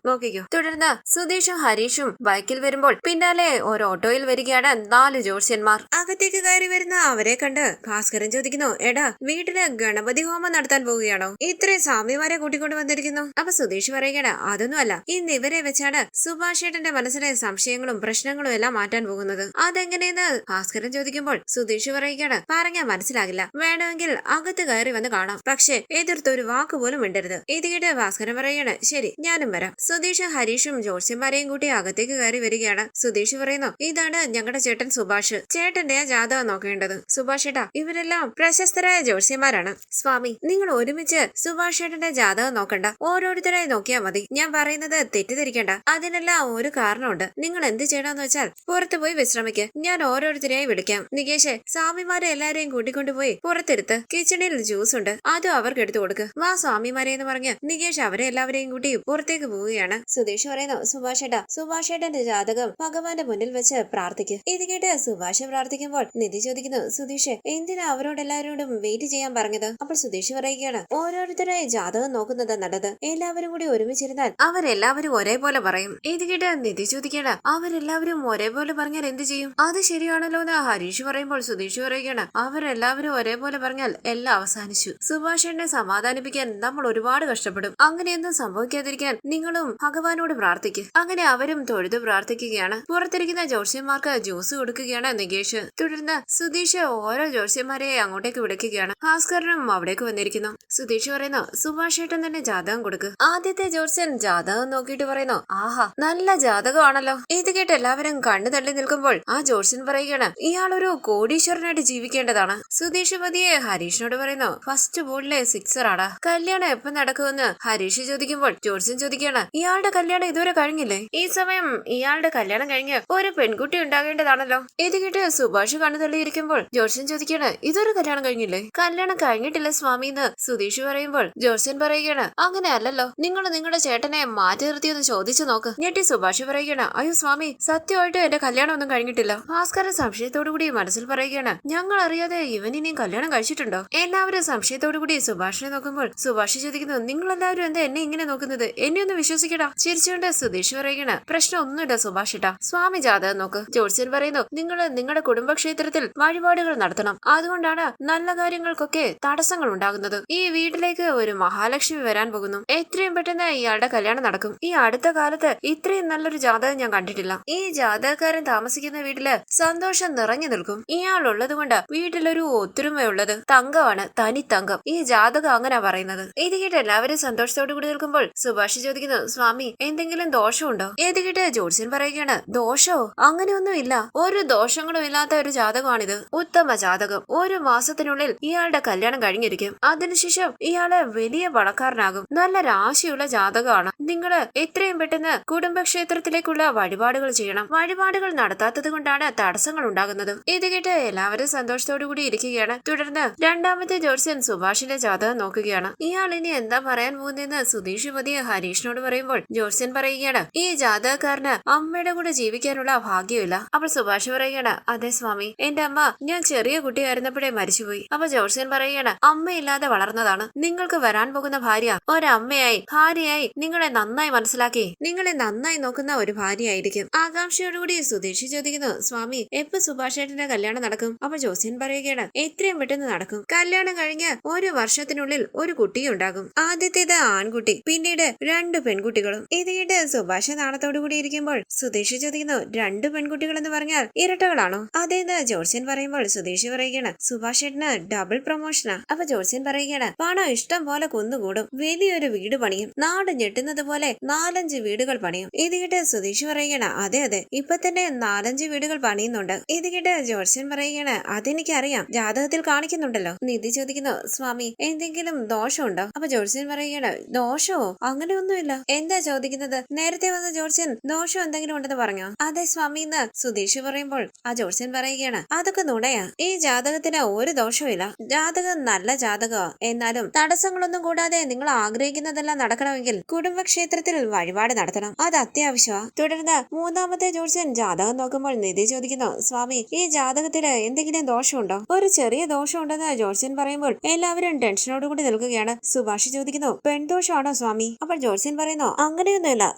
നോക്കിക്കോ. തുടർന്ന് സുധീഷും ഹരീഷും ബൈക്കിൽ വരുമ്പോൾ പിന്നാലെ ഒരു ഓട്ടോയിൽ വരികയാണ് 4 ജ്യോത്സ്യന്മാർ. അകത്തേക്ക് കയറി വരുന്ന അവരെ കണ്ട് ഭാസ്കരൻ ചോദിക്കുന്നു, എടാ വീട്ടില് ഗണപതി ഹോമം നടത്താൻ പോവുകയാണോ? ഇത്രയും സ്വാമിമാരെ കൂട്ടിക്കൊണ്ട് വന്നിരിക്കുന്നു. അപ്പൊ സുധീഷ് പറയുകയാണ്, അതൊന്നുമല്ല, ഇന്ന് ഇവരെ വെച്ചാണ് സുഭാഷ് ഏട്ടന്റെ മനസ്സിലെ സംശയങ്ങളും പ്രശ്നങ്ങളും എല്ലാം മാറ്റാൻ പോകുന്നത്. അതെങ്ങനെയെന്ന് ഭാസ്കരൻ ചോദിക്കുമ്പോൾ സുധീഷ് പറയുകയാണ്, പറഞ്ഞാൽ മനസ്സിലാകില്ല, വേണമെങ്കിൽ അകത്ത് കയറി വന്ന് കാണാം, പക്ഷെ എതിർത്ത് ഒരു വാക്ക് പോലും മിണ്ടരുത്. ഇത് കേട്ട് ഭാസ്കരൻ പറയുകയാണ്, ശരി ഞാനും വരാം. സുധീഷ് ഹരീഷും ജ്യോത്സ്യന്മാരെയും കൂട്ടി അകത്തേക്ക് കയറി വരികയാണ്. സുധീഷ് പറയുന്നു, ഇതാണ് ഞങ്ങളുടെ ചേട്ടൻ സുഭാഷ്. ചേട്ടന്റെ ജാതകം നോക്കേണ്ടത്. സുഭാഷ് ഏട്ടാ, ഇവരെല്ലാം പ്രശസ്തരായ ജ്യോത്സ്യന്മാരാണ്. സ്വാമി, നിങ്ങൾ ഒരുമിച്ച് സുഭാഷ് ഏട്ടന്റെ ജാതകം നോക്കണ്ട, ഓരോരുത്തരായി നോക്കിയാൽ മതി. ഞാൻ പറയുന്നത് തെറ്റിദ്ധരിക്കണ്ട. അതിനെല്ലാം ഒരു കാരണമുണ്ട്. നിങ്ങൾ എന്ത് ചെയ്യണമെന്ന് വെച്ചാൽ പുറത്തു പോയി വിശ്രമിക്ക്. ഞാൻ ഓരോരുത്തരെയായി വിളിക്കാം. നികേഷ്, സ്വാമിമാരെ എല്ലാരെയും കൂട്ടിക്കൊണ്ടുപോയി പുറത്തെടുത്ത് കിച്ചണിൽ ജ്യൂസ് ഉണ്ട്, അതും അവർക്ക് എടുത്തു കൊടുക്ക്. വാ സ്വാമിമാരെ എന്ന് പറഞ്ഞ് നികേഷ് അവരെ എല്ലാവരെയും കൂട്ടി പുറത്തേക്ക് പോവുകയാണ്. സുധീഷ് പറയുന്നു, സുഭാഷ് ഏട്ടാ, സുഭാഷ് ഏട്ടന്റെ ജാതകം ഭഗവാന്റെ മുന്നിൽ വെച്ച് പ്രാർത്ഥിക്കും. ഇത് കേട്ട് സുഭാഷ് പ്രാർത്ഥിക്കുമ്പോൾ നിധി ചോദിക്കുന്നു, സുധീഷ് എന്തിനാ അവരോട് എല്ലാവരോടും വെയിറ്റ് ചെയ്യാൻ പറഞ്ഞത്? അപ്പോൾ സുധീഷ് പറയുകയാണ്, ഓരോരുത്തരായി ജാതകം നോക്കുന്നത് നല്ലത്. എല്ലാവരും കൂടി ഒരുമിച്ചിരുന്നാൽ അവരെല്ലാവരും ഒരേപോലെ പറയും. ഇത് കേട്ട് നിധി ചോദിക്കണം, അവരെല്ലാവരും ഒരേപോലെ പറഞ്ഞാൽ എന്ത് ചെയ്യും? അത് ശരിയാണല്ലോ എന്ന് ഹരീഷ് പറയുമ്പോൾ സുധീഷ് പറയുകയാണ്, അവരെല്ലാവരും ഒരേപോലെ പറഞ്ഞാൽ എല്ലാം അവസാനിച്ചു. സുഭാഷിനെ സമാധാനിപ്പിക്കാൻ നമ്മൾ ഒരുപാട് കഷ്ടപ്പെടും. അങ്ങനെയൊന്നും സംഭവിക്കാതിരിക്കാൻ നിങ്ങളും ഭഗവാനോട് പ്രാർത്ഥിക്കുക. അങ്ങനെ അവരും തൊഴുതു പ്രാർത്ഥിക്കുകയാണ്. പുറത്തിരിക്കുന്ന ജ്യോത്സ്യന്മാർക്ക് ജ്യൂസ് കൊടുക്കുകയാണ് നികേഷ്. തുടർന്ന് സുധീഷ് ഓരോ ജ്യോത്സ്യന്മാരെ അങ്ങോട്ടേക്ക് വിളിക്കുകയാണ്. ഭാസ്കരനും അവിടേക്ക് വന്നിരിക്കുന്നു. സുധീഷ് പറയുന്നു, സുഭാഷ് ഏട്ടൻ തന്നെ ജാതകം കൊടുക്ക്. ആദ്യത്തെ ജ്യോത്സ്യൻ ജാതകം നോക്കിയിട്ട് പറയുന്നു, ആഹാ നല്ല ജാതകമാണല്ലോ. ഇത് കേട്ട് എല്ലാവരും കണ്ണു തള്ളി നിൽക്കുമ്പോൾ ആ ജ്യോത്സ്യൻ പറയുകയാണ്, ഇയാളൊരു കോടീശ്വരനായിട്ട് ജീവിക്കേണ്ടതാണ്. സുധീഷ് പതിയെ ഹരീഷിനോട് പറയുന്നു, ഫസ്റ്റ് ബോളിലെ സിക്സർ ആടാ. കല്യാണം എപ്പം നടക്കുമെന്ന് ഹരീഷ് ചോദിക്കുമ്പോൾ ജ്യോത്സ്യൻ ചോദിക്കുകയാണ്, ഇയാളുടെ കല്യാണം ഇതുവരെ കഴിഞ്ഞില്ലേ? ഈ സമയം ഇയാളുടെ കല്യാണം കഴിഞ്ഞ് ഒരു പെൺകുട്ടി ഉണ്ടാകേണ്ടതാണല്ലോ. ഇത് കേട്ട് സുഭാഷ് കണ്ണു തള്ളിയിരിക്കുമ്പോൾ ജ്യോത്സ്യൻ ചോദിക്കുകയാണ്, ഇതൊരു കല്യാണം കഴിഞ്ഞില്ലേ? കല്യാണം കഴിഞ്ഞിട്ടില്ല സ്വാമി എന്ന് സുധീഷ് പറയുമ്പോൾ ജ്യോത്സ്യൻ പറയുകയാണ്, അങ്ങനെ അല്ലല്ലോ, നിങ്ങൾ നിങ്ങളുടെ ചേട്ടനെ മാറ്റി നിർത്തിയെന്ന് ചോദിച്ചു നോക്ക്. ഞെട്ടി സുഭാഷ് പറയുകയാണ്, അയ്യോ സ്വാമി, സത്യമായിട്ട് എന്റെ കല്യാണം ഒന്നും കഴിഞ്ഞിട്ടില്ല. ഭാസ്കരൻ സംശയത്തോടു കൂടി മനസ്സിൽ പറയുകയാണ്, ഞങ്ങൾ അറിയാതെ ഇവൻ ഇനിയും കല്യാണം കഴിച്ചിട്ടുണ്ടോ? എല്ലാവരും സംശയത്തോടു കൂടി സുഭാഷിനെ നോക്കുമ്പോൾ സുഭാഷ് ചോദിക്കുന്നു, നിങ്ങളെല്ലാവരും എന്താ എന്നെ ഇങ്ങനെ നോക്കുന്നത്? എന്നെ ഒന്ന് വിശ്വസിക്കടാ. ചിരിച്ചുകൊണ്ട് സുധീഷ് പറയുകയാണ്, പ്രശ്നം ഒന്നുമില്ല സുഭാഷ് ഇട്ടാ, സ്വാമി ജാതകം നോക്ക്. ജ്യോത്സ്യൻ പറയുന്നു, നിങ്ങൾ നിങ്ങളുടെ കുടുംബക്ഷേത്രത്തിൽ വഴിപാടുകൾ നടത്തണം. അതുകൊണ്ടാണ് നല്ല കാര്യങ്ങൾക്കൊക്കെ തടസ്സങ്ങൾ ഉണ്ടാകുന്നത്. ഈ വീട്ടിലേക്ക് ഒരു മഹാലക്ഷ്മി വരാൻ പോകുന്നു. എത്രയും പെട്ടെന്ന് ഇയാളുടെ കല്യാണം നടക്കും. ഈ അടുത്ത കാലത്ത് ഇത്രയും നല്ലൊരു ജാതകം ഞാൻ കണ്ടിട്ടില്ല. ഈ ജാതകക്കാരൻ താമസിക്കുന്ന വീട്ടില് സന്തോഷം നിറഞ്ഞു നിൽക്കും. ഇയാളുള്ളത് കൊണ്ട് വീട്ടിലൊരു ഒത്തൊരുമയുള്ളത്. തങ്കമാണ്, തനി തങ്കം. ഈ ജാതകം അങ്ങനെ പറയുന്നത്. ഇത് കേട്ട് എല്ലാവരും സന്തോഷത്തോടു കൂടി നിൽക്കുമ്പോൾ സുഭാഷ് ചോദിക്കുന്നു, സ്വാമി എന്തെങ്കിലും ദോഷമുണ്ടോ? ഇത് കേട്ട് ജ്യോത്സ്യൻ പറയുകയാണ്, ദോഷോ? അങ്ങനെയൊന്നും ഇല്ല, ഒരു ദോഷങ്ങളും ഇല്ലാത്ത ഒരു ജാതകമാണിത്. ഉത്തമ ജാതകം. ഒരു മാസത്തിനുള്ളിൽ ഇയാളുടെ കല്യാണം കഴിഞ്ഞിരിക്കും. അതിനുശേഷം ഇയാള് വലിയ പണക്കാരനാകും. നല്ല രാശിയുള്ള ജാതകമാണ്. നിങ്ങള് എത്രയും പെട്ടെന്ന് കുടുംബക്ഷേത്രത്തിലേക്കുള്ള വഴിപാടുകൾ ചെയ്യണം. വഴിപാടുകൾ നടത്താത്തത് കൊണ്ടാണ് തടസ്സങ്ങൾ ഉണ്ടാകുന്നത്. ഇത് കേട്ട് എല്ലാവരും സന്തോഷത്തോടു കൂടി ഇരിക്കുകയാണ്. തുടർന്ന് രണ്ടാമത്തെ ജ്യോത്സ്യൻ സുഭാഷിന്റെ ജാതകം നോക്കുകയാണ്. ഇയാൾ ഇനി എന്താ പറയാൻ പോകുന്നതെന്ന് സുധീഷ് പതിയെ ഹരീഷിനോട് പറയുമ്പോൾ ജ്യോത്സ്യൻ പറയുകയാണ്, ഈ ജാതകക്കാരന് അമ്മയുടെ കൂടെ ജീവിക്കാനുള്ള ഭാഗ്യമില്ല. അപ്പോൾ സുഭാഷ് പറയുകയാണ്, അതെ സ്വാമി, എന്റെ അമ്മ ഞാൻ ചെറിയ കുട്ടിയായിരുന്നപ്പോഴേ മരിച്ചുപോയി. അപ്പൊ ജ്യോത്സ്യൻ പറയുകയാണ്, അമ്മയില്ലാതെ വളർന്നതാണ്. നിങ്ങൾക്ക് വരാൻ പോകുന്ന ഭാര്യ ഒരമ്മയായി ഭാര്യയായി നിങ്ങളെ നന്നായി മനസ്സിലാക്കി നിങ്ങളെ നന്നായി നോക്കുന്ന ഒരു ഭാര്യയായിരിക്കും. ആകാംക്ഷയോടുകൂടി സുധീഷ് ചോദിക്കുന്നു, സ്വാമി എപ്പോ സുഭാഷ് ഏട്ടന്റെ കല്യാണം നടക്കും? അപ്പൊ ജ്യോത്സ്യൻ പറയുകയാണ്, എത്രയും പെട്ടെന്ന് നടക്കും. കല്യാണം കഴിഞ്ഞ് ഒരു വർഷത്തിനുള്ളിൽ ഒരു കുട്ടിയുണ്ടാകും. ആദ്യത്തേത് ആൺകുട്ടി, പിന്നീട് 2 പെൺകുട്ടികളും. ഇത് കേട്ട് സുഭാഷ് നാണത്തോടു കൂടി ഇരിക്കുമ്പോൾ സുധീഷ് ചോദിക്കുന്നു, 2 പെൺകുട്ടികൾ എന്ന് പറഞ്ഞാൽ ഇരട്ടകളാണോ? അതേന്ന് ജ്യോത്സ്യൻ പറയുമ്പോൾ സുധീഷ് പറയുകയാണ്, സുഭാഷ് ഏട്ടന് ഡബിൾ പ്രൊമോഷനാ. അപ്പൊ ജ്യോത്സ്യൻ പറയുകയാണ്, പണം ഇഷ്ടം പോലെ കുന്നുകൂടും, വലിയൊരു വീട് പണിയും, നാട് ഞെട്ടുന്നത് പോലെ 4-5 വീടുകൾ പണിയും. ഇത് കേട്ട് സുധീഷ് പറയുകയാണ്, അതെ അതെ, ഇപ്പൊ തന്നെ 4-5 വീടുകൾ പണിയുന്നുണ്ട്. ഇത് കേട്ട് ജ്യോത്സ്യൻ പറയുകയാണ്, അതെനിക്കറിയാം, ജാതകത്തിൽ കാണിക്കുന്നുണ്ടല്ലോ. നിധി ചോദിക്കുന്നു, സ്വാമി എന്തെങ്കിലും ദോഷമുണ്ടോ? അപ്പൊ ജ്യോത്സ്യൻ പറയുകയാണ്, ദോഷമോ? അങ്ങനെയൊന്നുമില്ല. എന്താ ചോദിക്കുന്നത്? നേരത്തെ വന്ന ജ്യോത്സ്യൻ ദോഷം എന്തെങ്കിലും ഉണ്ടെന്ന് പറഞ്ഞോ? അതെ സ്വാമി എന്ന് സുധീഷ് പറയുമ്പോൾ ആ ജ്യോത്സ്യൻ പറയുകയാണ്, അതൊക്കെ നുണയാ. ഈ ജാതകത്തിന് ഒരു ദോഷവും ഇല്ല. ജാതകം നല്ല ജാതകമാ. എന്നാലും തടസ്സങ്ങളൊന്നും കൂടാതെ നിങ്ങൾ ആഗ്രഹിക്കുന്നതെല്ലാം നടക്കണമെങ്കിൽ കുടുംബക്ഷേത്രത്തിൽ വഴിപാട് നടത്തണം. അത് അത്യാവശ്യമാ. തുടർന്ന് മൂന്നാമത്തെ ജ്യോത്സ്യൻ ജാതകം നോക്കുമ്പോൾ നിധി ചോദിക്കുന്നു, സ്വാമി ഈ ജാതകത്തില് എന്തെങ്കിലും ദോഷമുണ്ടോ? ഒരു ചെറിയ ദോഷം ഉണ്ടെന്ന് ജ്യോത്സ്യൻ പറയുമ്പോൾ എല്ലാവരും ടെൻഷനോടുകൂടി നിൽക്കുകയാണ്. സുഭാഷ് ചോദിക്കുന്നു, പെൺദോഷമാണോ സ്വാമി? അപ്പോൾ ജ്യോത്സ്യൻ പറയുന്നു, അങ്ങനെയൊന്നുമില്ല,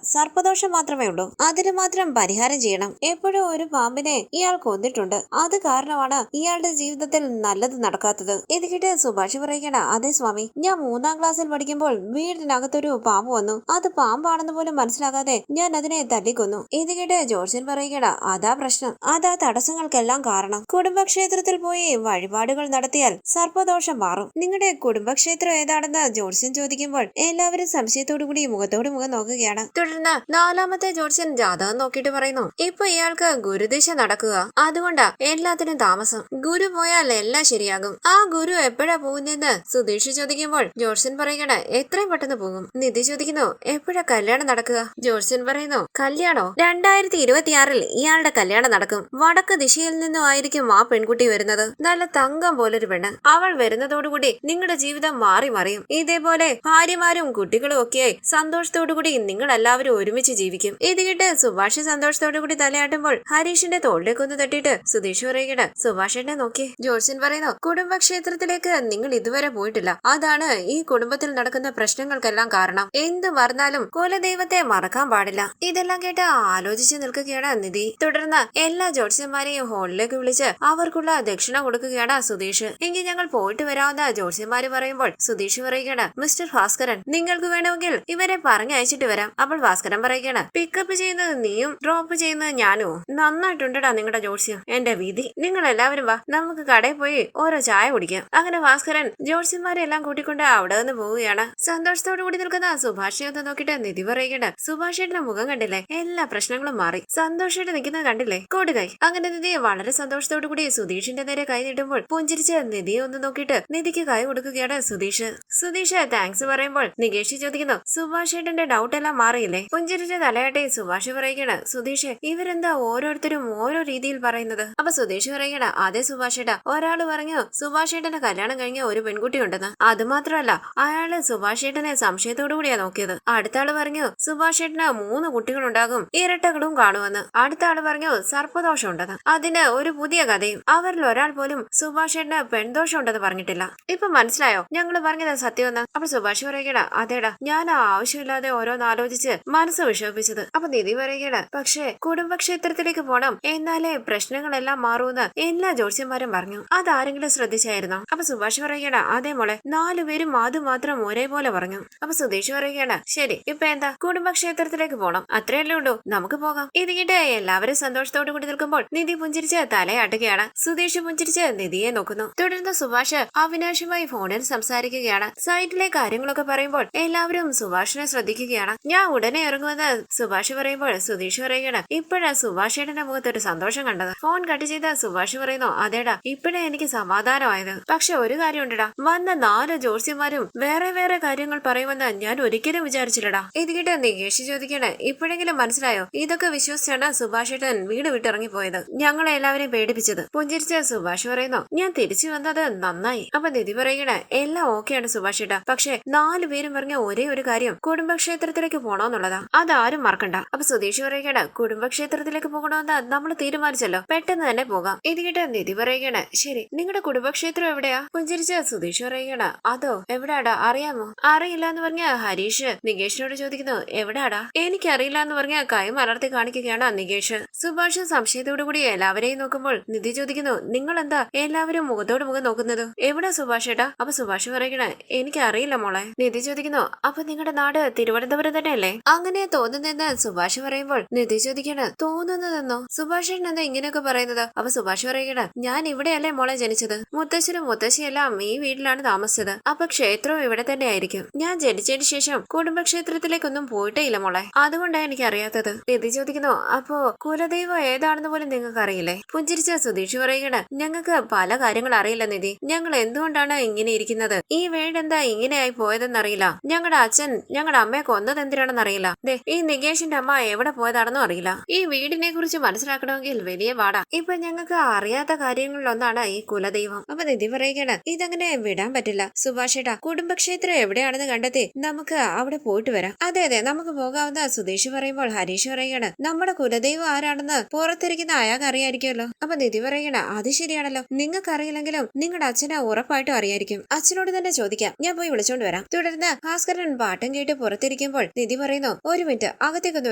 സർപ്പദോഷം മാത്രമേ ഉള്ളൂ. അതിന് മാത്രം പരിഹാരം ചെയ്യണം. എപ്പോഴും ഒരു പാമ്പിനെ ഇയാൾ കൊന്നിട്ടുണ്ട്. അത് കാരണമാണ് ഇയാളുടെ ജീവിതത്തിൽ നല്ലത് നടക്കാത്തത്. ഇത് കേട്ട് സുഭാഷ് പറയുകയാണ്, അതെ സ്വാമി, ഞാൻ 3ാം ക്ലാസ്സിൽ പഠിക്കുമ്പോൾ വീടിനകത്തൊരു പാമ്പ് വന്നു. അത് പാമ്പാണെന്ന് പോലും മനസ്സിലാകാതെ ഞാൻ അതിനെ തല്ലിക്കൊന്നു. ഇത് കേട്ട് ജ്യോത്സ്യൻ പറയുകയാണ്, അതാ പ്രശ്നം, അതാ തടസ്സങ്ങൾക്കെല്ലാം കാരണം. കുടുംബക്ഷേത്രത്തിൽ പോയി വഴിപാടുകൾ നടത്തിയാൽ സർപ്പദോഷം മാറും. നിങ്ങളുടെ കുടുംബക്ഷേത്രം ഏതാണെന്ന് ജ്യോത്സ്യൻ ചോദിക്കുമ്പോൾ എല്ലാവരും സംശയത്തോടു കൂടി മുഖത്തോട് മുഖം നോക്കുകയാണ്. തുടർന്ന് 4ാമത്തെ ജ്യോത്സ്യൻ ജാതകം നോക്കിയിട്ട് പറയുന്നു, ഇപ്പൊ ഇയാൾക്ക് ഗുരുദിശ നടക്കുക, അതുകൊണ്ടാ എല്ലാത്തിനും താമസം. ഗുരു പോയാൽ എല്ലാം ശരിയാകും. ആ ഗുരു എപ്പോഴാ പോകുന്നതെന്ന് സുധീഷ് ചോദിക്കുമ്പോൾ ജ്യോത്സ്യൻ പറയുകയാണ്, എത്രയും പെട്ടെന്ന് പോകും. നിധി ചോദിക്കുന്നു, എപ്പോഴാ കല്യാണം നടക്കുക? ജ്യോത്സ്യൻ പറയുന്നു, കല്യാണോ? 2026 ഇയാളുടെ കല്യാണം നടക്കും. വടക്ക് ദിശയിൽ നിന്നും ആയിരിക്കും ആ പെൺകുട്ടി വരുന്നത്. നല്ല തങ്കം പോലൊരു പെണ്ണ്. അവൾ വരുന്നതോടുകൂടി നിങ്ങളുടെ ജീവിതം മാറി മറിയും. ഇതേപോലെ ഭാര്യമാരും കുട്ടികളും ഒക്കെയായി സന്തോഷത്തോടുകൂടി നിങ്ങൾ എല്ലാവരും ഒരുമിച്ച് ജീവിക്കും. ഇത് കേട്ട് സുഭാഷ് സന്തോഷത്തോടു കൂടി തലയാട്ടുമ്പോൾ ഹരീഷിന്റെ തോളിലേക്കൊന്ന് തട്ടിയിട്ട് സുധീഷ് പറയുകയാണ്, സുഭാഷിനെ നോക്കി. ജ്യോത്സ്യൻ പറയുന്നു, കുടുംബക്ഷേത്രത്തിലേക്ക് നിങ്ങൾ ഇതുവരെ പോയിട്ടില്ല. അതാണ് ഈ കുടുംബത്തിൽ നടക്കുന്ന പ്രശ്നങ്ങൾക്കെല്ലാം കാരണം. എന്ത് മറന്നാലും കുലദൈവത്തെ മറക്കാൻ പാടില്ല. ഇതെല്ലാം കേട്ട് ആലോചിച്ച് നിൽക്കുകയാണ് നിധി. തുടർന്ന് എല്ലാ ജ്യോത്സ്യന്മാരെയും ഹാളിലേക്ക് വിളിച്ച് അവർക്കുള്ള ദക്ഷിണ കൊടുക്കുകയാണ് സുധീഷ്. എങ്കിൽ ഞങ്ങൾ പോയിട്ട് വരാവുന്ന ജ്യോത്സ്യന്മാര് പറയുമ്പോൾ സുധീഷ് പറയുകയാണ്, മിസ്റ്റർ ഭാസ്കരൻ, നിങ്ങൾക്ക് വേണമെങ്കിൽ ഇവരെ പറഞ്ഞയച്ചിട്ട് വരാം. അപ്പോൾ ഭാസ്കരൻ പറയുകയാണ്, പിക്കപ്പ് ചെയ്യുന്നത് നീയും ഡ്രോപ്പ് ചെയ്യുന്നത് ഞാനോ? നന്നായിട്ടുണ്ടടാ നിങ്ങളുടെ ജ്യോത്സ്യം. എന്റെ വിധി. നിങ്ങൾ എല്ലാവരും വാ, നമുക്ക് കടയിൽ പോയി ഓരോ ചായ കുടിക്കാം. അങ്ങനെ ഭാസ്കരൻ ജ്യോത്സ്യന്മാരെ എല്ലാം കൂട്ടിക്കൊണ്ട് അവിടെ നിന്ന് പോവുകയാണ്. സന്തോഷത്തോടു കൂടി നിൽക്കുന്ന സുഭാഷിനെ ഒന്ന് നോക്കിയിട്ട് നിധി പറയുകയാണ്, സുഭാഷേട്ടന്റെ മുഖം കണ്ടില്ലേ? എല്ലാ പ്രശ്നങ്ങളും മാറി. സന്തോഷമായിട്ട് നിൽക്കുന്നത് കണ്ടില്ലേ? കൊടുകൈ. അങ്ങനെ നിധിയെ വളരെ സന്തോഷത്തോടു കൂടി സുധീഷിന്റെ നേരെ കൈ നീട്ടുമ്പോൾ പുഞ്ചിരിച്ച് നിധിയെ ഒന്ന് നോക്കിയിട്ട് നിധിക്ക് കൈ കൊടുക്കുകയാണ് സുധീഷ്. സുധീഷ് താങ്ക്സ് പറയുമ്പോൾ നികേഷ് ചോദിക്കുന്നു, സുഭാഷേട്ടന്റെ ഡൗട്ട് എല്ലാം മാറിയില്ലേ? പുഞ്ചിരിച്ച് തലയാട്ടെ സുഭാഷ് പറയുകയാണ്, സുധീഷ്, ഇവരെന്താ ഓരോരുത്തരും ഓരോ രീതിയിൽ പറയുന്നത്? അപ്പൊ സുധീഷ് പറയുകയാണ്, അതെ സുഭാഷേട്ടാ, ഒരാള് പറഞ്ഞു സുഭാഷേട്ടന്റെ കല്യാണം കഴിഞ്ഞ ഒരു പെൺകുട്ടി ഉണ്ടെന്ന്. അത് മാത്രമല്ല, അയാള് സുഭാഷേട്ടനെ സംശയത്തോടു കൂടിയാ നോക്കിയത്. അടുത്ത ആള് പറഞ്ഞു സുഭാഷേട്ടന് 3 കുട്ടികളുണ്ടാകും, ഇരട്ടകളും കാണുമെന്ന്. അടുത്ത ആള് പറഞ്ഞു സർപ്പദോഷം ഉണ്ടെന്ന്. അതിന് ഒരു പുതിയ കഥയും. അവരിൽ ഒരാൾ പോലും സുഭാഷേട്ടന് പെൺദോഷം ഉണ്ടെന്ന് പറഞ്ഞിട്ടില്ല. ഇപ്പൊ മനസ്സിലായോ ഞങ്ങള് പറഞ്ഞത് സത്യമെന്ന്? അപ്പൊ സുഭാഷ് പറയുകയാണ്, അതേടാ, ഞാൻ ആവശ്യമില്ലാതെ ഓരോന്ന് ആലോചിച്ച് മനസ്സ് വിഷമിപ്പിച്ചത്. അപ്പൊ നിധി പറയുകയാണ്, പക്ഷേ കുടുംബക്ഷേത്രത്തിലേക്ക് പോണം, എന്നാലേ പ്രശ്നങ്ങളെല്ലാം മാറൂന്ന് എല്ലാ ജ്യോത്സ്യന്മാരും പറഞ്ഞു. അതാരെങ്കിലും ശ്രദ്ധിച്ചായിരുന്നോ? അപ്പൊ സുഭാഷ് പറയുകയാണ്, അതേ മോളെ, 4 പേരും അത് മാത്രം ഒരേപോലെ പറഞ്ഞു. അപ്പൊ സുധീഷ് പറയുകയാണ്, ശരി, ഇപ്പൊ എന്താ? കുടുംബക്ഷേത്രത്തിലേക്ക് പോണം, അത്രയല്ലേ ഉള്ളൂ, നമുക്ക് പോകാം. ഇത് കേട്ട് എല്ലാവരും സന്തോഷത്തോടു കൂടി നിൽക്കുമ്പോൾ നിധി പുഞ്ചിരിച്ച് തലയാട്ടുകയാണ്. സുധീഷ് പുഞ്ചിരിച്ച് നിധിയെ നോക്കുന്നു. തുടർന്ന് സുഭാഷ് അവിനാശുമായി ഫോണിൽ സംസാരിക്കുകയാണ്. സൈറ്റിലെ കാര്യങ്ങളൊക്കെ പറയുമ്പോൾ എല്ലാവരും സുഭാഷിനെ ശ്രദ്ധിക്കുകയാണ്. ഞാൻ ഉടനെ ഇറങ്ങുമെന്ന് സുഭാഷ് പറയുമ്പോൾ സുധീഷ് പറയുകയാണ്, ഇപ്പോഴാ സുഭാഷേട്ടന്റെ മുഖത്ത് ഒരു സന്തോഷം കണ്ടത്. ഫോൺ കട്ട് ചെയ്ത സുഭാഷ് പറയുന്നു, അതേടാ, ഇപ്പോഴേ എനിക്ക് സമാധാനമായത്. പക്ഷെ ഒരു കാര്യമുണ്ടടാ, വന്ന 4 ജ്യോത്സ്യന്മാരും വേറെ വേറെ കാര്യങ്ങൾ പറയുമെന്ന് ഞാൻ ഒരിക്കലും വിചാരിച്ചില്ലടാ. ഇത് കേട്ട് നികേഷ് ചോദിക്കണേ, ഇപ്പോഴെങ്കിലും മനസ്സിലായോ? ഇതൊക്കെ വിശ്വസിച്ചാണ് സുഭാഷേട്ടൻ വീട് വിട്ടിറങ്ങിപ്പോയത്, ഞങ്ങളെ എല്ലാവരെയും പേടിപ്പിച്ചത്. പുഞ്ചിരിച്ച സുഭാഷ് പറയുന്നു, ഞാൻ തിരിച്ചു വന്നത് നന്നായി. അപ്പൊ നിധി പറയണേ, എല്ലാം ഓക്കെയാണ് സുഭാഷേട്ടാ, പക്ഷെ 4 പേരും പറഞ്ഞ ഒരേ ഒരു കാര്യം കുടുംബക്ഷേത്രത്തിലേക്ക് പോണോന്നുള്ളതാ, അതാരും മറക്കണ്ട. അപ്പൊ സുധീഷ് പറയുകയാണ്, കുടുംബക്ഷേത്രത്തിലേക്ക് പോകണമെന്ന് നമ്മൾ തീരുമാനിച്ചല്ലോ, പെട്ടെന്ന് തന്നെ പോകാം. ഇത് കേട്ട് നിധി പറയുകയാണ്, ശരി, നിങ്ങളുടെ കുടുംബക്ഷേത്രം എവിടെയാ? പുഞ്ചിരിച്ച സുധീഷ് പറയുകയാണ്, അതോ എവിടാടാ, അറിയാമോ? അറിയില്ല എന്ന് പറഞ്ഞ ഹരീഷ് നികേഷിനോട് ചോദിക്കുന്നു, എവിടാടാ? എനിക്കറിയില്ല എന്ന് പറഞ്ഞ കൈ മലർത്തി കാണിക്കുകയാണ് നികേഷ്. സുഭാഷ് സംശയത്തോടു കൂടി എല്ലാവരെയും നോക്കുമ്പോൾ നിധി ചോദിക്കുന്നു, നിങ്ങൾ എന്താ എല്ലാവരും മുഖത്തോട് മുഖം നോക്കുന്നത്? എവിടാ സുഭാഷേട്ടാ? അപ്പൊ സുഭാഷ് പറയണേ, എനിക്ക് അറിയില്ല മോളെ. നിധി ചോദിക്കുന്നു, അപ്പൊ നിങ്ങളുടെ നാട് തിരുവനന്തപുരം തന്നെയല്ലേ? അങ്ങനെ തോന്നുന്നെന്ന് സുഭാഷ് പറയുമ്പോൾ നിധി ചോദിക്കണ, തോന്നുന്നതെന്നോ? സുഭാഷേട്ടൻ എന്താ ഇങ്ങനെയൊക്കെ പറയുന്നത്? അപ്പൊ സുഭാഷ് പറയണ, ഞാൻ ഇവിടെയല്ലേ മോളെ ജനിച്ചത്, മുത്തശ്ശനും മുത്തശ്ശിയെല്ലാം ഈ വീട്ടിലാണ് താമസിച്ചത്, അപ്പൊ ക്ഷേത്രവും ഇവിടെ തന്നെ ആയിരിക്കും. ഞാൻ ജനിച്ചതിന് ശേഷം കുടുംബക്ഷേത്രത്തിലേക്കൊന്നും പോയിട്ടേ ഇല്ല മോളെ, അതുകൊണ്ടാണ് എനിക്ക് അറിയാത്തത്. നിധി ചോദിക്കുന്നു, അപ്പോ കുലദൈവം ഏതാണെന്ന് പോലും നിങ്ങൾക്ക് അറിയില്ലേ? പുഞ്ചിരിച്ച സുധീഷ് പറയുകയാണ്, ഞങ്ങൾക്ക് പല കാര്യങ്ങൾ അറിയില്ല നിധി, ഞങ്ങൾ എന്തുകൊണ്ടാണ് ഇങ്ങനെ ഇരിക്കുന്നത്, ഈ വീട് എന്താ ഇങ്ങനെയായി പോയതെന്നറിയില്ല, ഞങ്ങളുടെ അച്ഛൻ ഞങ്ങളുടെ അമ്മയെ കൊന്നത് എന്തിനാണെന്ന് അറിയില്ല, ഈ നികേഷിന്റെ അമ്മ എവിടെ പോയതാണെന്നും അറിയില്ല. ഈ വീടിനെ കുറിച്ച് മനസ്സിലാക്കണമെങ്കിൽ വലിയ പാടാ. ഇപ്പൊ ഞങ്ങൾക്ക് അറിയാത്ത കാര്യങ്ങളിലൊന്നാണ് ഈ കുലദൈവം. അപ്പൊ നിധി പറയുകയാണ്, ഇതങ്ങനെ വിടാൻ പറ്റില്ല സുഭാഷേട്ടാ, കുടുംബക്ഷേത്രം എവിടെയാണെന്ന് കണ്ടെത്തി നമുക്ക് അവിടെ പോയിട്ട് വരാം. അതെ അതെ, നമുക്ക് പോകാവുന്ന. സുധീഷ് പറയുമ്പോൾ ഹരീഷ് പറയുകയാണ്, നമ്മുടെ കുലദൈവം ആരാണെന്ന് പുറത്തിരിക്കുന്ന അയാൾക്ക് അറിയായിരിക്കുമല്ലോ. അപ്പൊ നിധി പറയണ, അത് ശരിയാണല്ലോ, നിങ്ങൾക്ക് അറിയില്ലെങ്കിലും നിങ്ങളുടെ അച്ഛനെ ഉറപ്പായിട്ടും അറിയായിരിക്കും. അച്ഛനോട് തന്നെ ചോദിക്കാം, ഞാൻ പോയി വിളിച്ചോണ്ട് വരാം. തുടർന്ന് വീട്ടിലിരുന്ന് ഭാസ്കരൻ പാട്ടും കേട്ട് പുറത്തിരിക്കുമ്പോൾ നിധി പറയുന്നു, ഒരു മിനിറ്റ് അകത്തേക്കൊന്ന്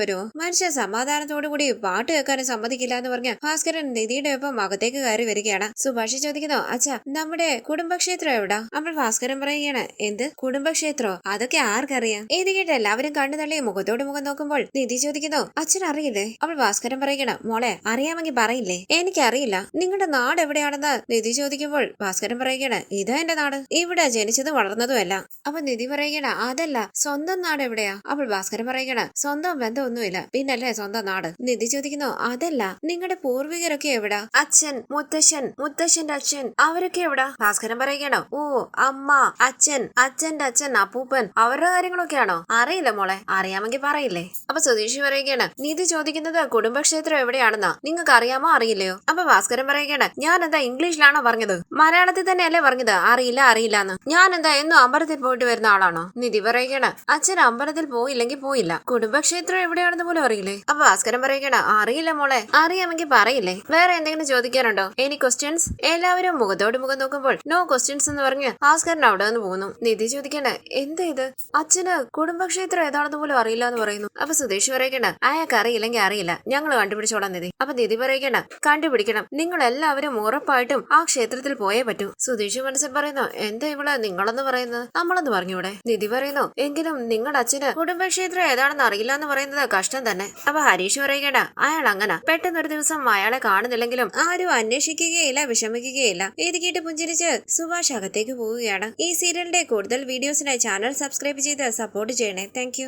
വരുമോ? മനുഷ്യൻ സമാധാനത്തോടുകൂടി പാട്ട് കേൾക്കാനും സമ്മതിക്കില്ല എന്ന് പറഞ്ഞ ഭാസ്കരൻ നിധിയുടെ ഒപ്പം അകത്തേക്ക് കയറി വരികയാണ്. സുഭാഷ് ചോദിക്കുന്നു, അച്ഛാ നമ്മുടെ കുടുംബക്ഷേത്രം എവിടാ? അപ്പോൾ ഭാസ്കരൻ പറയുകയാണ്, എന്ത് കുടുംബക്ഷേത്രോ? അതൊക്കെ ആർക്കറിയാം? ഇത് കേട്ട് എല്ലാവരും കണ്ണു തള്ളി മുഖത്തോട് മുഖം നോക്കുമ്പോൾ നിധി ചോദിക്കുന്നു, അച്ഛൻ അറിയില്ലേ? അപ്പോൾ ഭാസ്കരൻ പറയുകയാണ്, മോളെ അറിയാമെങ്കിൽ പറയില്ലേ? എനിക്കറിയില്ല. നിങ്ങളുടെ നാട് എവിടെയാണെന്ന് നിധി ചോദിക്കുമ്പോൾ ഭാസ്കരൻ പറയുകയാണ്, ഇതാ എന്റെ നാട്, ഇവിടെ ജനിച്ചതും വളർന്നതുമല്ല. അപ്പൊ നിധി പറയുകയാണ്, അതല്ല സ്വന്തം നാട് എവിടെയാ? അപ്പോൾ ഭാസ്കരൻ പറയുകയാണ്, സ്വന്തം ബന്ധമൊന്നുമില്ല, പിന്നല്ലേ സ്വന്തം നാട്. നിധി ചോദിക്കുന്നു, അതല്ല നിങ്ങളുടെ പൂർവികരൊക്കെ എവിടാ? അച്ഛൻ, മുത്തശ്ശൻ, മുത്തശ്ശന്റെ അച്ഛൻ, അവരൊക്കെ എവിടാ? ഭാസ്കരൻ പറയുകയാണ്, ഓ അമ്മ, അച്ഛൻ, അച്ഛന്റെ അച്ഛൻ, അപ്പൂപ്പൻ, അവരുടെ കാര്യങ്ങളൊക്കെയാണോ? അറിയില്ല മോളെ, അറിയാമെങ്കിൽ പറയില്ലേ? അപ്പൊ സുധീഷ് പറയുകയാണ്, നിധി ചോദിക്കുന്നത് കുടുംബക്ഷേത്രം എവിടെയാണെന്നാ, നിങ്ങൾക്ക് അറിയാമോ അറിയില്ലയോ? അപ്പൊ ഭാസ്കരൻ പറയുകയാണ്, ഞാൻ എന്താ ഇംഗ്ലീഷിലാണോ പറഞ്ഞത്? മലയാളത്തിൽ തന്നെയല്ലേ പറഞ്ഞത് അറിയില്ല അറിയില്ല എന്ന്? ഞാൻ എന്താ എന്നും അമ്പലത്തിൽ പോയിട്ട് വരുന്ന ആളാണോ? നിധി പറയുകയാണ്, അച്ഛൻ അമ്പലത്തിൽ പോയില്ലെങ്കിൽ പോയില്ല, കുടുംബക്ഷേത്രം എവിടെയാണെന്ന് പോലും അറിയില്ലേ? അപ്പൊ ഭാസ്കരൻ പറയുകയാണ്, അറിയില്ല മോളെ, അറിയാമെങ്കിൽ പറയില്ലേ? വേറെ എന്തെങ്കിലും ചോദിക്കാനുണ്ടോ? Any questions? എല്ലാവരും മുഖത്തോട് മുഖം നോക്കുമ്പോൾ നോ ക്വസ്റ്റ്യൻസ് എന്ന് പറഞ്ഞ് ഭാസ്കരൻ അവിടെ നിന്ന് പോകുന്നു. നിധി ചോദിക്കണേ, എന്താ ഇത്? അച്ഛന് കുടുംബക്ഷേത്രം ഏതാണെന്ന് പോലും അറിയില്ല എന്ന് പറയുന്നു. അപ്പൊ സുധീഷ് പറയണ, അയാൾക്ക് അറിയില്ലെങ്കിൽ അറിയില്ല, ഞങ്ങൾ കണ്ടുപിടിച്ചോളാം നിധി. അപ്പൊ നിധി പറയണ, കണ്ടുപിടിക്കണം, നിങ്ങൾ എല്ലാവരും ഉറപ്പായിട്ടും ആ ക്ഷേത്രത്തിൽ പോയേ പറ്റൂ. സുധീഷ് മനസ്സിൽ പറയുന്നു, എന്താ ഇവിടെ നിങ്ങളെന്ന് പറയുന്നത്? നമ്മളെന്ന് പറഞ്ഞൂടെ? നിധി പറയുന്നു, എങ്കിലും നിങ്ങളുടെ അച്ഛന് കുടുംബക്ഷേത്രം ഏതാണെന്ന് അറിയില്ല എന്ന് പറയുന്നത് കഷ്ടം തന്നെ. അപ്പൊ ഹരീഷ് പറയണ, അയാൾ അങ്ങനെ പെട്ടെന്നൊരു ദിവസം അയാളെ കാണുന്നില്ലെങ്കിലും ആരും അന്വേഷിക്കുകയില്ല, വിഷമിക്കുകയില്ല. ഇത് കേട്ട് പുഞ്ചിരിച്ച് സുഭാഷ് അകത്തേക്ക് പോവുകയാണ്. ഈ സീരിയലിന്റെ കൂടുതൽ വീഡിയോസിനായി ചാനൽ സബ്സ്ക്രൈബ് ചെയ്ത് സപ്പോർട്ട് ചെയ്യണേ. താങ്ക്